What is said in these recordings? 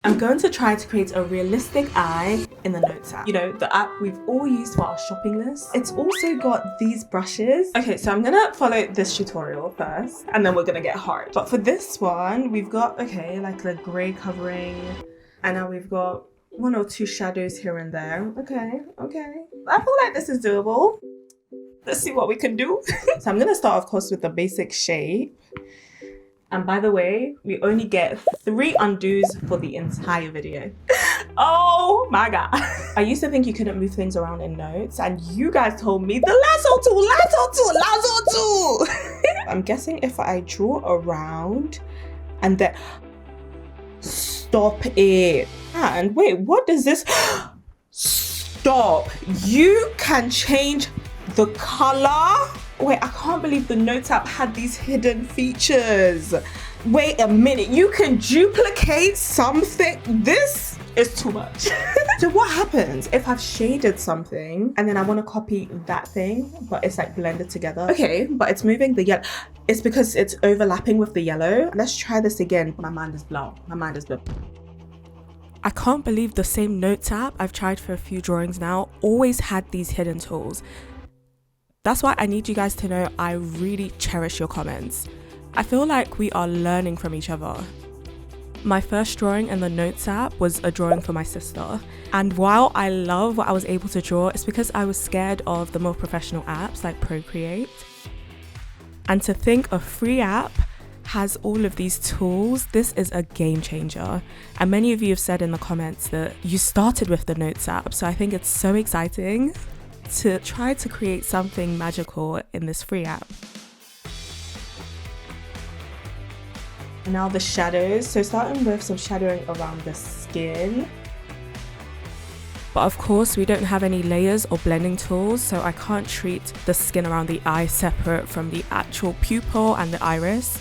I'm going to try to create a realistic eye in the Notes app. You know, the app we've all used for our shopping list. It's also got these brushes. Okay, so I'm gonna follow this tutorial first, and then we're gonna get hard. But for this one, we've got, okay, like the gray covering, and now we've got 1 or 2 shadows here and there. Okay. I feel like this is doable. Let's see what we can do. So I'm gonna start, of course, with the basic shape. And by the way, we only get 3 undos for the entire video. Oh my God. I used to think you couldn't move things around in Notes, and you guys told me the lasso tool. I'm guessing if I draw around and then, stop it. And wait, what does this? Stop. You can change the color. Wait, I can't believe the Notes app had these hidden features. Wait a minute, you can duplicate something? This is too much. So what happens if I've shaded something and then I want to copy that thing, but it's like blended together? Okay, but it's moving the yellow. It's because it's overlapping with the yellow. Let's try this again. My mind is blown. I can't believe the same Notes app I've tried for a few drawings now always had these hidden tools. That's why I need you guys to know I really cherish your comments. I feel like we are learning from each other. My first drawing in the Notes app was a drawing for my sister. And while I love what I was able to draw, it's because I was scared of the more professional apps like Procreate. And to think a free app has all of these tools, this is a game changer. And many of you have said in the comments that you started with the Notes app, so I think it's so exciting to try to create something magical in this free app. Now the shadows. So starting with some shadowing around the skin. But of course we don't have any layers or blending tools, so I can't treat the skin around the eye separate from the actual pupil and the iris.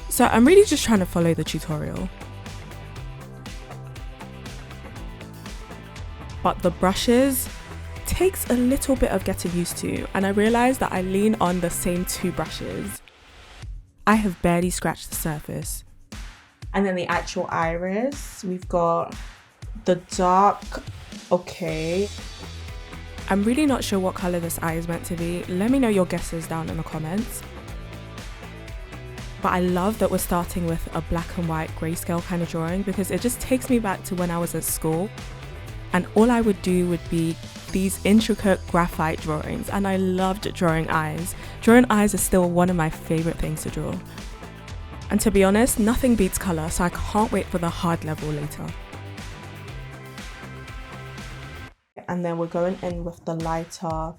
So I'm really just trying to follow the tutorial. But the brushes takes a little bit of getting used to, and I realized that I lean on the same 2 brushes. I have barely scratched the surface. And then the actual iris, we've got the dark, okay. I'm really not sure what color this eye is meant to be. Let me know your guesses down in the comments. But I love that we're starting with a black and white grayscale kind of drawing, because it just takes me back to when I was at school. And all I would do would be these intricate graphite drawings, and I loved drawing eyes. Drawing eyes is still one of my favorite things to draw. And to be honest, nothing beats color, so I can't wait for the hard level later. And then we're going in with the lighter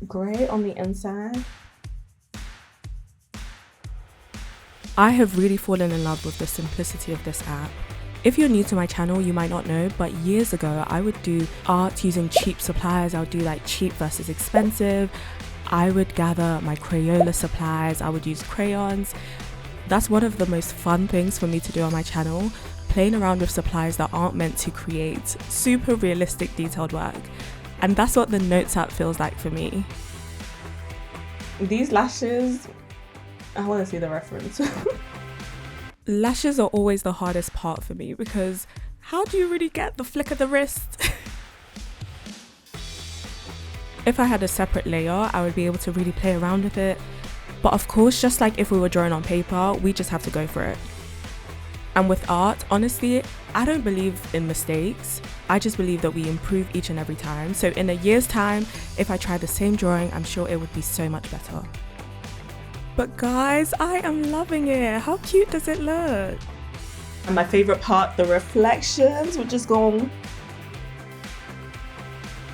gray on the inside. I have really fallen in love with the simplicity of this app. If you're new to my channel, you might not know, but years ago, I would do art using cheap supplies. I would do like cheap versus expensive. I would gather my Crayola supplies. I would use crayons. That's one of the most fun things for me to do on my channel, playing around with supplies that aren't meant to create super realistic detailed work. And that's what the Notes app feels like for me. These lashes, I want to see the reference. Lashes are always the hardest part for me, because how do you really get the flick of the wrist? If I had a separate layer, I would be able to really play around with it. But of course, just like if we were drawing on paper, we just have to go for it. And with art, honestly, I don't believe in mistakes. I just believe that we improve each and every time. So in a year's time, if I try the same drawing, I'm sure it would be so much better. But guys, I am loving it. How cute does it look? And my favorite part, the reflections, which is gone.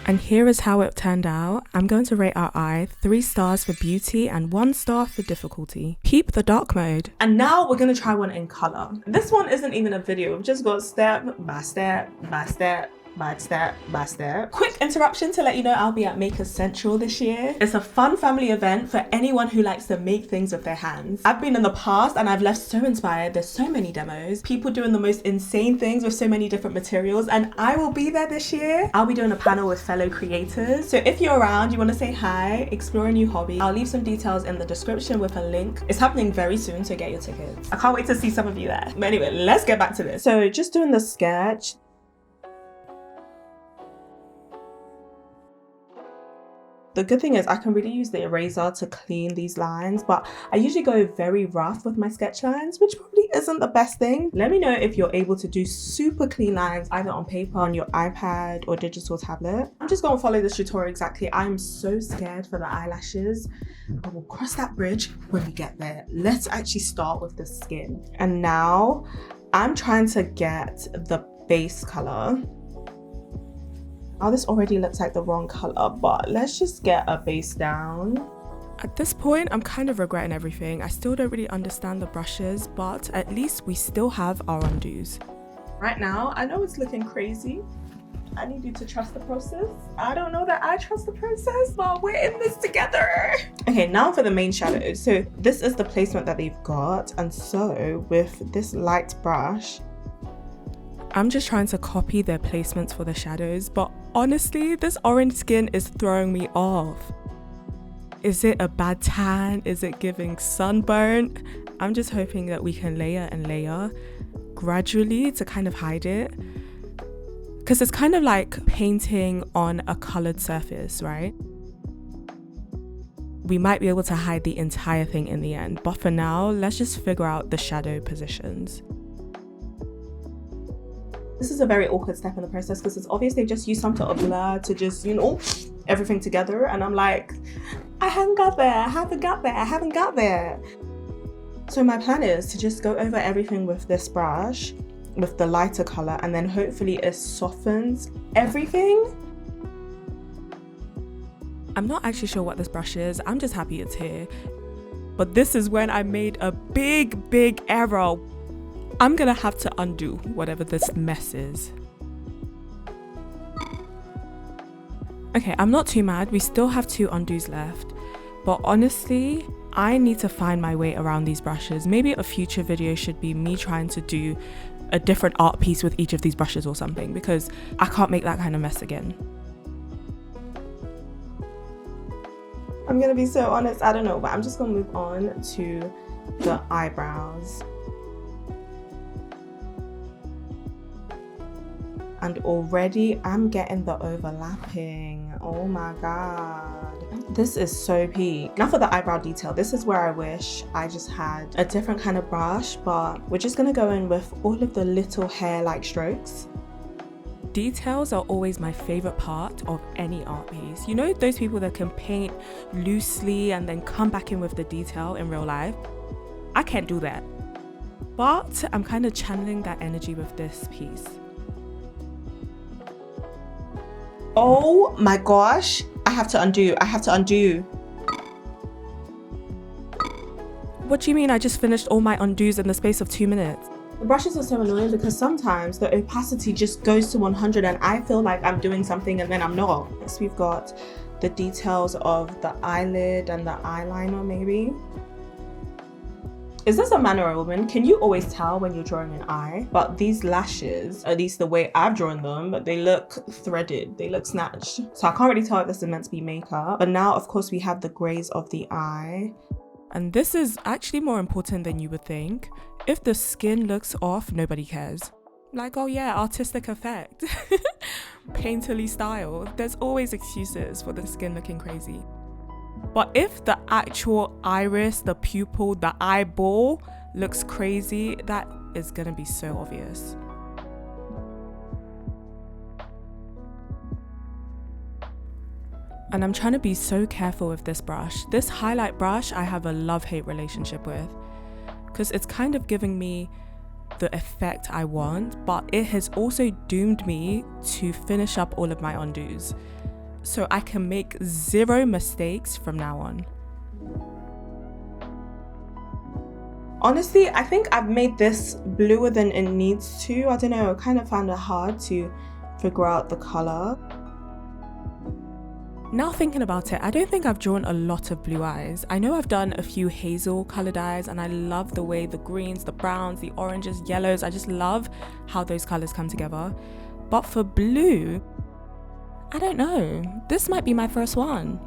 And here is how it turned out. I'm going to rate our eye 3 stars for beauty and 1 star for difficulty. Peep the dark mode. And now we're going to try one in color. This one isn't even a video. We've just got step by step by step step by step. Quick interruption to let you know I'll be at Maker Central this year. It's a fun family event for anyone who likes to make things with their hands. I've been in the past and I've left so inspired. There's so many demos, people doing the most insane things with so many different materials, and I will be there this year. I'll be doing a panel with fellow creators. So if you're around, you want to say hi, explore a new hobby, I'll leave some details in the description with a link. It's happening very soon, so get your tickets. I can't wait to see some of you there. But anyway, let's get back to this. So just doing the sketch. The good thing is I can really use the eraser to clean these lines, but I usually go very rough with my sketch lines, which probably isn't the best thing. Let me know if you're able to do super clean lines either on paper, on your iPad or digital tablet. I'm just going to follow this tutorial exactly. I'm so scared for the eyelashes, but we'll cross that bridge when we get there. Let's actually start with the skin. And now I'm trying to get the base color. Oh, this already looks like the wrong color, but let's just get a base down. At this point, I'm kind of regretting everything. I still don't really understand the brushes, but at least we still have our undos. Right now, I know it's looking crazy. I need you to trust the process. I don't know that I trust the process, but we're in this together. Okay, now for the main shadows. So this is the placement that they've got. And so with this light brush, I'm just trying to copy their placements for the shadows, but honestly, this orange skin is throwing me off. Is it a bad tan? Is it giving sunburn? I'm just hoping that we can layer and layer gradually to kind of hide it. Because it's kind of like painting on a colored surface, right? We might be able to hide the entire thing in the end, but for now, let's just figure out the shadow positions. This is a very awkward step in the process because it's obvious they just used some sort of blur to just, you know, everything together. And I'm like, I haven't got there. So my plan is to just go over everything with this brush, with the lighter color, and then hopefully it softens everything. I'm not actually sure what this brush is. I'm just happy it's here. But this is when I made a big error. I'm gonna have to undo whatever this mess is. Okay, I'm not too mad. We still have 2 undos left. But honestly, I need to find my way around these brushes. Maybe a future video should be me trying to do a different art piece with each of these brushes or something, because I can't make that kind of mess again. I'm gonna be so honest, I don't know, but I'm just gonna move on to the eyebrows. And already I'm getting the overlapping. Oh my God. This is so peak. Now for the eyebrow detail, this is where I wish I just had a different kind of brush, but we're just gonna go in with all of the little hair-like strokes. Details are always my favorite part of any art piece. You know those people that can paint loosely and then come back in with the detail in real life? I can't do that. But I'm kind of channeling that energy with this piece. Oh my gosh, I have to undo. What do you mean I just finished all my undos in the space of 2 minutes? The brushes are so annoying because sometimes the opacity just goes to 100 and I feel like I'm doing something and then I'm not. Next we've got the details of the eyelid and the eyeliner maybe. Is this a man or a woman? Can you always tell when you're drawing an eye? But these lashes, at least the way I've drawn them, they look threaded, they look snatched. So I can't really tell if this is meant to be makeup. But now, of course, we have the grays of the eye. And this is actually more important than you would think. If the skin looks off, nobody cares. Like, oh yeah, artistic effect. Painterly style. There's always excuses for the skin looking crazy. But if the actual iris, the pupil, the eyeball looks crazy, that is gonna be so obvious. And I'm trying to be so careful with this brush. This highlight brush, I have a love-hate relationship with, because it's kind of giving me the effect I want, but it has also doomed me to finish up all of my undos. So I can make 0 mistakes from now on. Honestly, I think I've made this bluer than it needs to. I don't know, I kind of found it hard to figure out the color. Now thinking about it, I don't think I've drawn a lot of blue eyes. I know I've done a few hazel colored eyes, and I love the way the greens, the browns, the oranges, yellows, I just love how those colors come together. But for blue, I don't know. This might be my first one.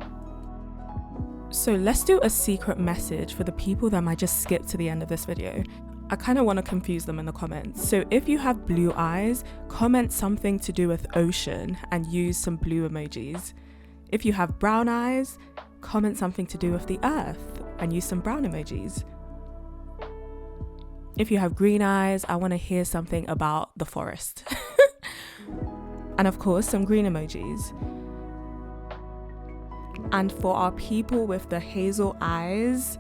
So let's do a secret message for the people that might just skip to the end of this video. I kind of want to confuse them in the comments. So if you have blue eyes, comment something to do with ocean and use some blue emojis. If you have brown eyes, comment something to do with the earth and use some brown emojis. If you have green eyes, I want to hear something about the forest. And of course, some green emojis. And for our people with the hazel eyes,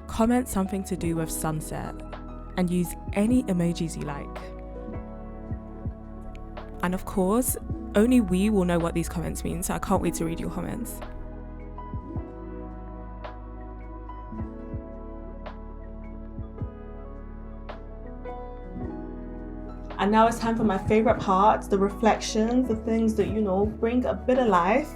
comment something to do with sunset and use any emojis you like. And of course, only we will know what these comments mean, so I can't wait to read your comments. And now it's time for my favorite part, the reflections, the things that, you know, bring a bit of life.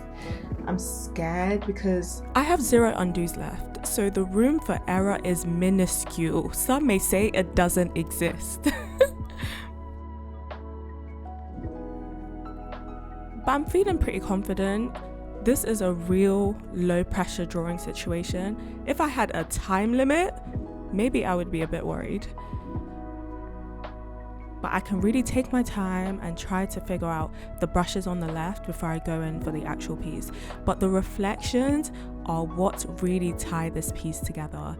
I'm scared because I have 0 undos left, so the room for error is minuscule. Some may say it doesn't exist. But I'm feeling pretty confident. This is a real low pressure drawing situation. If I had a time limit, maybe I would be a bit worried. But I can really take my time and try to figure out the brushes on the left before I go in for the actual piece. But the reflections are what really tie this piece together.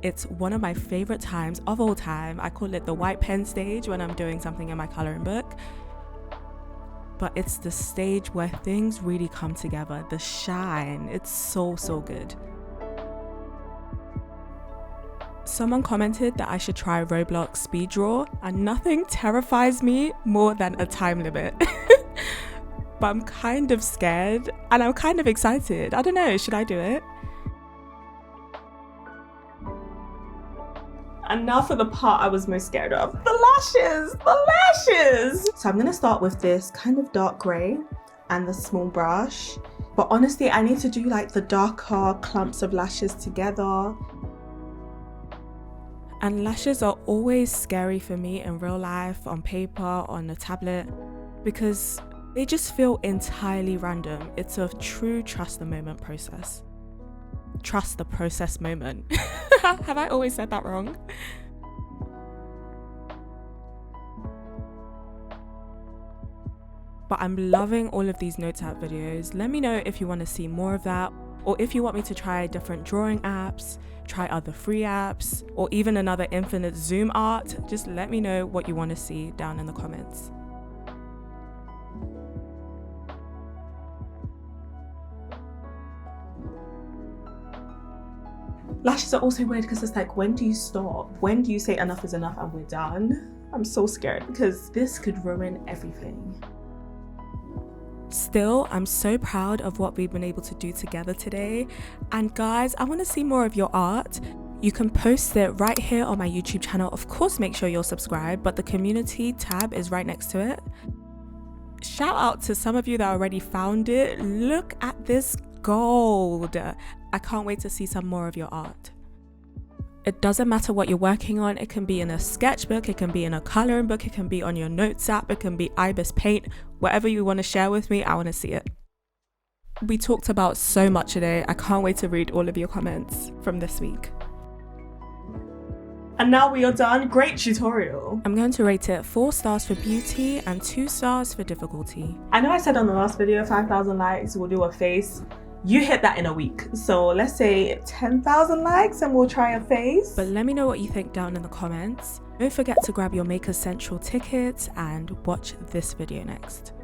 It's one of my favorite times of all time. I call it the white pen stage when I'm doing something in my coloring book. But it's the stage where things really come together, the shine. It's so good. Someone commented that I should try Roblox speed draw, and nothing terrifies me more than a time limit. But I'm kind of scared and I'm kind of excited. I don't know, should I do it? And now for the part I was most scared of, the lashes! So I'm gonna start with this kind of dark gray and the small brush. But honestly, I need to do like the darker clumps of lashes together. And lashes are always scary for me in real life, on paper, on a tablet, because they just feel entirely random. It's a true trust the moment process. Trust the process moment. Have I always said that wrong? But I'm loving all of these notes app videos. Let me know if you want to see more of that, or if you want me to try different drawing apps, try other free apps, or even another infinite zoom art. Just let me know what you want to see down in the comments. Lashes are also weird because it's like, when do you stop? When do you say enough is enough and we're done? I'm so scared because this could ruin everything. Still, I'm so proud of what we've been able to do together today. And guys, I want to see more of your art. You can post it right here on my YouTube channel. Of course, make sure you're subscribed, but the community tab is right next to it. Shout out to some of you that already found it. Look at this gold. I can't wait to see some more of your art. It doesn't matter what you're working on. It can be in a sketchbook, it can be in a coloring book, it can be on your notes app, it can be Ibis Paint. Whatever you want to share with me, I want to see it. We talked about so much today. I can't wait to read all of your comments from this week. And now we are done. Great tutorial. I'm going to rate it 4 stars for beauty and 2 stars for difficulty. I know I said on the last video 5,000 likes, we'll do a face. You hit that in a week. So let's say 10,000 likes and we'll try a face. But let me know what you think down in the comments. Don't forget to grab your Makers Central tickets and watch this video next.